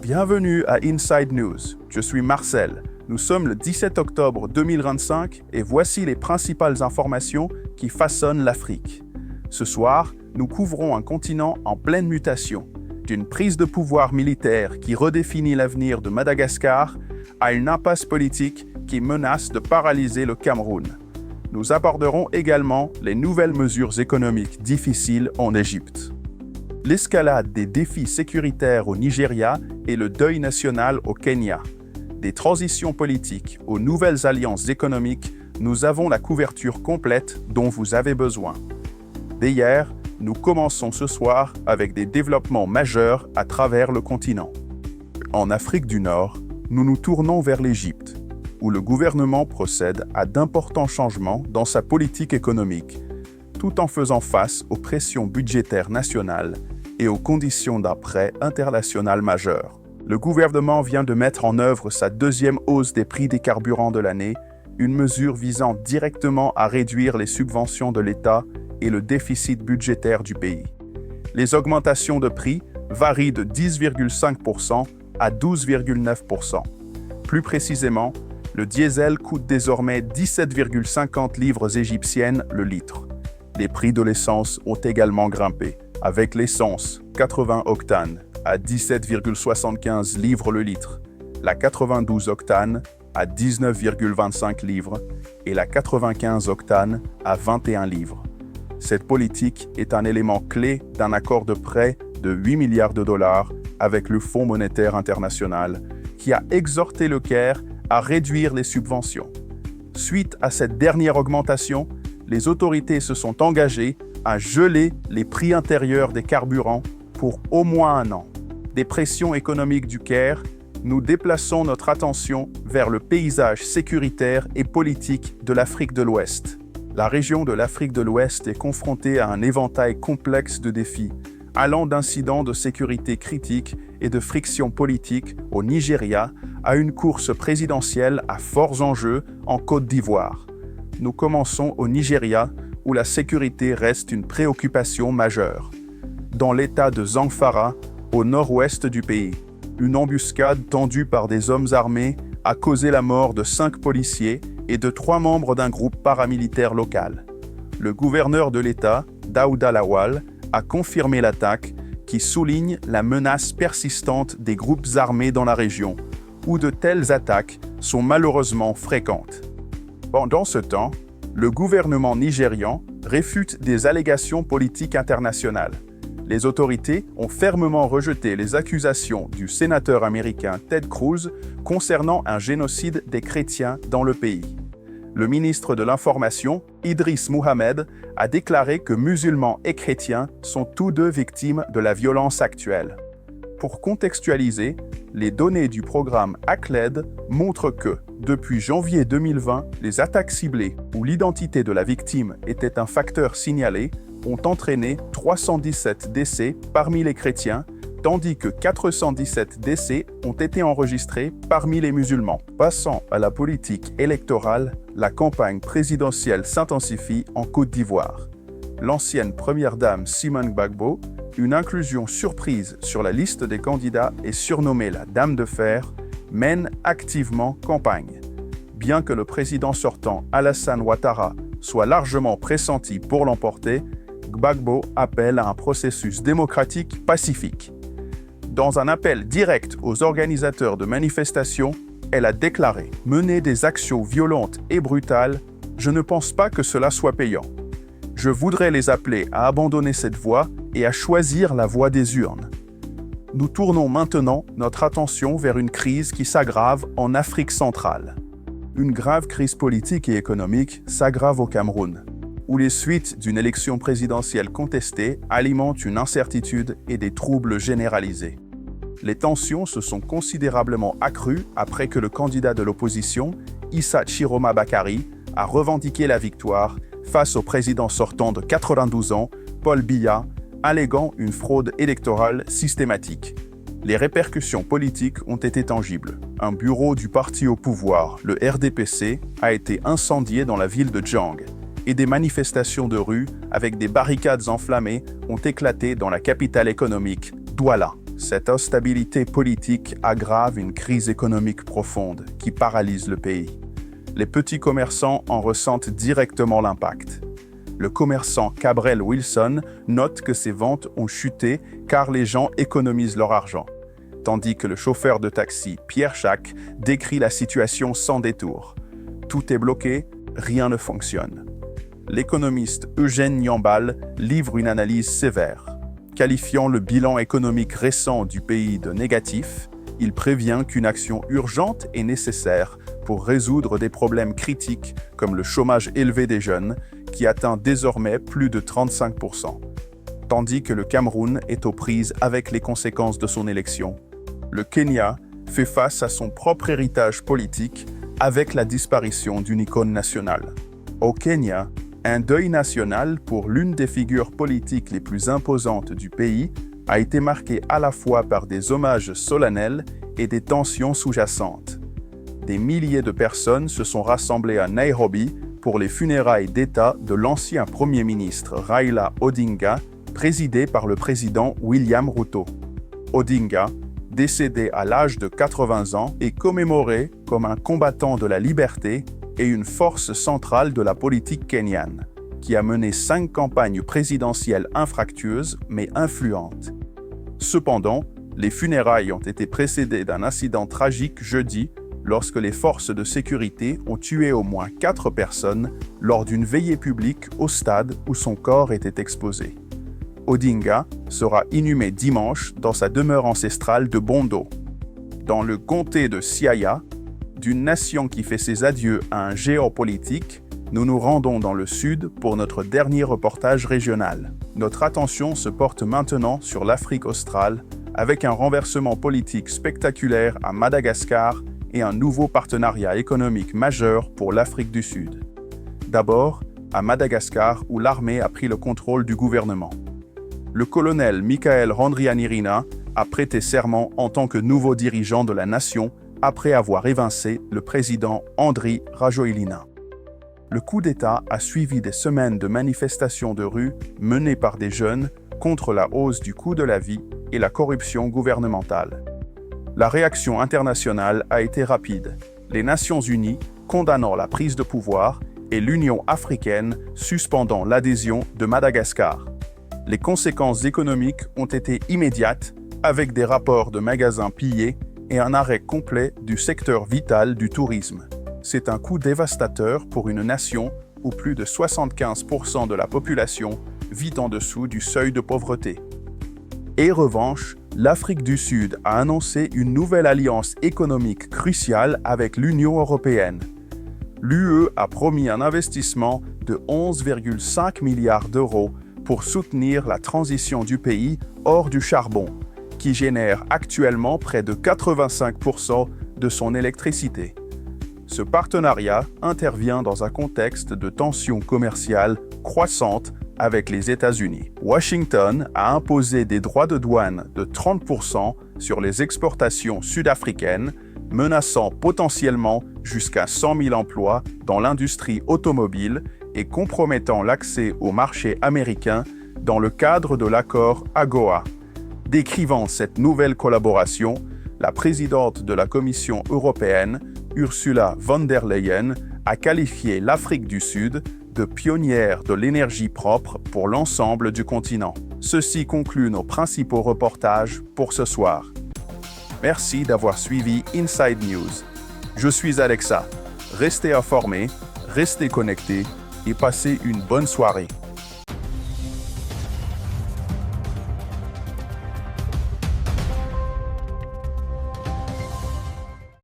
Bienvenue à Inside News. Je suis Marcel. Nous sommes le 17 octobre 2025 et voici les principales informations qui façonnent l'Afrique. Ce soir, nous couvrons un continent en pleine mutation, d'une prise de pouvoir militaire qui redéfinit l'avenir de Madagascar à une impasse politique qui menace de paralyser le Cameroun. Nous aborderons également les nouvelles mesures économiques difficiles en Égypte. L'escalade des défis sécuritaires au Nigeria et le deuil national au Kenya. Des transitions politiques aux nouvelles alliances économiques, nous avons la couverture complète dont vous avez besoin. Dès hier, nous commençons ce soir avec des développements majeurs à travers le continent. En Afrique du Nord, nous nous tournons vers l'Égypte, où le gouvernement procède à d'importants changements dans sa politique économique, tout en faisant face aux pressions budgétaires nationales et aux conditions d'un prêt international majeur. Le gouvernement vient de mettre en œuvre sa deuxième hausse des prix des carburants de l'année, une mesure visant directement à réduire les subventions de l'État et le déficit budgétaire du pays. Les augmentations de prix varient de 10,5% à 12,9%. Plus précisément, le diesel coûte désormais 17,50 livres égyptiennes le litre. Les prix de l'essence ont également grimpé, avec l'essence 80 octanes à 17,75 livres le litre, la 92 octanes à 19,25 livres et la 95 octanes à 21 livres. Cette politique est un élément clé d'un accord de prêt de 8 milliards de dollars avec le Fonds monétaire international qui a exhorté le Caire à réduire les subventions. Suite à cette dernière augmentation, les autorités se sont engagées à geler les prix intérieurs des carburants pour au moins un an. Des pressions économiques du Caire, nous déplaçons notre attention vers le paysage sécuritaire et politique de l'Afrique de l'Ouest. La région de l'Afrique de l'Ouest est confrontée à un éventail complexe de défis, allant d'incidents de sécurité critiques et de frictions politiques au Nigeria à une course présidentielle à forts enjeux en Côte d'Ivoire. Nous commençons au Nigeria, où la sécurité reste une préoccupation majeure. Dans l'état de Zamfara, au nord-ouest du pays, une embuscade tendue par des hommes armés a causé la mort de 5 policiers et de 3 membres d'un groupe paramilitaire local. Le gouverneur de l'État, Daouda Lawal, a confirmé l'attaque qui souligne la menace persistante des groupes armés dans la région, où de telles attaques sont malheureusement fréquentes. Pendant ce temps, le gouvernement nigérian réfute des allégations politiques internationales. Les autorités ont fermement rejeté les accusations du sénateur américain Ted Cruz concernant un génocide des chrétiens dans le pays. Le ministre de l'Information, Idriss Mohamed, a déclaré que musulmans et chrétiens sont tous deux victimes de la violence actuelle. Pour contextualiser, les données du programme ACLED montrent que, depuis janvier 2020, les attaques ciblées où l'identité de la victime était un facteur signalé ont entraîné 317 décès parmi les chrétiens, tandis que 417 décès ont été enregistrés parmi les musulmans. Passant à la politique électorale, la campagne présidentielle s'intensifie en Côte d'Ivoire. L'ancienne première dame Simone Gbagbo, une inclusion surprise sur la liste des candidats et surnommée la Dame de Fer, mène activement campagne. Bien que le président sortant Alassane Ouattara soit largement pressenti pour l'emporter, Gbagbo appelle à un processus démocratique pacifique. Dans un appel direct aux organisateurs de manifestations, elle a déclaré « Mener des actions violentes et brutales, je ne pense pas que cela soit payant. Je voudrais les appeler à abandonner cette voie et à choisir la voie des urnes. » Nous tournons maintenant notre attention vers une crise qui s'aggrave en Afrique centrale. Une grave crise politique et économique s'aggrave au Cameroun, où les suites d'une élection présidentielle contestée alimentent une incertitude et des troubles généralisés. Les tensions se sont considérablement accrues après que le candidat de l'opposition, Issa Chiroma Bakary, a revendiqué la victoire face au président sortant de 92 ans, Paul Biya, alléguant une fraude électorale systématique. Les répercussions politiques ont été tangibles. Un bureau du parti au pouvoir, le RDPC, a été incendié dans la ville de Djang, et des manifestations de rue avec des barricades enflammées ont éclaté dans la capitale économique, Douala. Cette instabilité politique aggrave une crise économique profonde qui paralyse le pays. Les petits commerçants en ressentent directement l'impact. Le commerçant Cabrel Wilson note que ses ventes ont chuté car les gens économisent leur argent, tandis que le chauffeur de taxi Pierre Chac décrit la situation sans détour. Tout est bloqué, rien ne fonctionne. L'économiste Eugène Nyambal livre une analyse sévère. Qualifiant le bilan économique récent du pays de négatif, il prévient qu'une action urgente est nécessaire pour résoudre des problèmes critiques comme le chômage élevé des jeunes, qui atteint désormais plus de 35%, tandis que le Cameroun est aux prises avec les conséquences de son élection. Le Kenya fait face à son propre héritage politique avec la disparition d'une icône nationale. Au Kenya, un deuil national pour l'une des figures politiques les plus imposantes du pays a été marqué à la fois par des hommages solennels et des tensions sous-jacentes. Des milliers de personnes se sont rassemblées à Nairobi pour les funérailles d'État de l'ancien Premier ministre Raila Odinga, présidé par le président William Ruto. Odinga, décédé à l'âge de 80 ans, est commémoré comme un combattant de la liberté et une force centrale de la politique kenyane, qui a mené 5 campagnes présidentielles infructueuses mais influentes. Cependant, les funérailles ont été précédées d'un incident tragique jeudi lorsque les forces de sécurité ont tué au moins 4 personnes lors d'une veillée publique au stade où son corps était exposé. Odinga sera inhumé dimanche dans sa demeure ancestrale de Bondo, dans le comté de Siaya. D'une nation qui fait ses adieux à un géant politique, nous nous rendons dans le sud pour notre dernier reportage régional. Notre attention se porte maintenant sur l'Afrique australe, avec un renversement politique spectaculaire à Madagascar et un nouveau partenariat économique majeur pour l'Afrique du Sud. D'abord, à Madagascar, où l'armée a pris le contrôle du gouvernement. Le colonel Michael Randrianirina a prêté serment en tant que nouveau dirigeant de la nation après avoir évincé le président Andry Rajoelina. Le coup d'État a suivi des semaines de manifestations de rue menées par des jeunes contre la hausse du coût de la vie et la corruption gouvernementale. La réaction internationale a été rapide, les Nations Unies condamnant la prise de pouvoir et l'Union africaine suspendant l'adhésion de Madagascar. Les conséquences économiques ont été immédiates, avec des rapports de magasins pillés et un arrêt complet du secteur vital du tourisme. C'est un coup dévastateur pour une nation où plus de 75% de la population vit en dessous du seuil de pauvreté. Et revanche, l'Afrique du Sud a annoncé une nouvelle alliance économique cruciale avec l'Union européenne. L'UE a promis un investissement de 11,5 milliards d'euros pour soutenir la transition du pays hors du charbon, qui génère actuellement près de 85% de son électricité. Ce partenariat intervient dans un contexte de tensions commerciales croissantes avec les États-Unis. Washington a imposé des droits de douane de 30% sur les exportations sud-africaines, menaçant potentiellement jusqu'à 100 000 emplois dans l'industrie automobile et compromettant l'accès au marché américain dans le cadre de l'accord AGOA. Décrivant cette nouvelle collaboration, la présidente de la Commission européenne, Ursula von der Leyen, a qualifié l'Afrique du Sud de pionnière de l'énergie propre pour l'ensemble du continent. Ceci conclut nos principaux reportages pour ce soir. Merci d'avoir suivi Inside News. Je suis Alexa. Restez informés, restez connectés et passez une bonne soirée.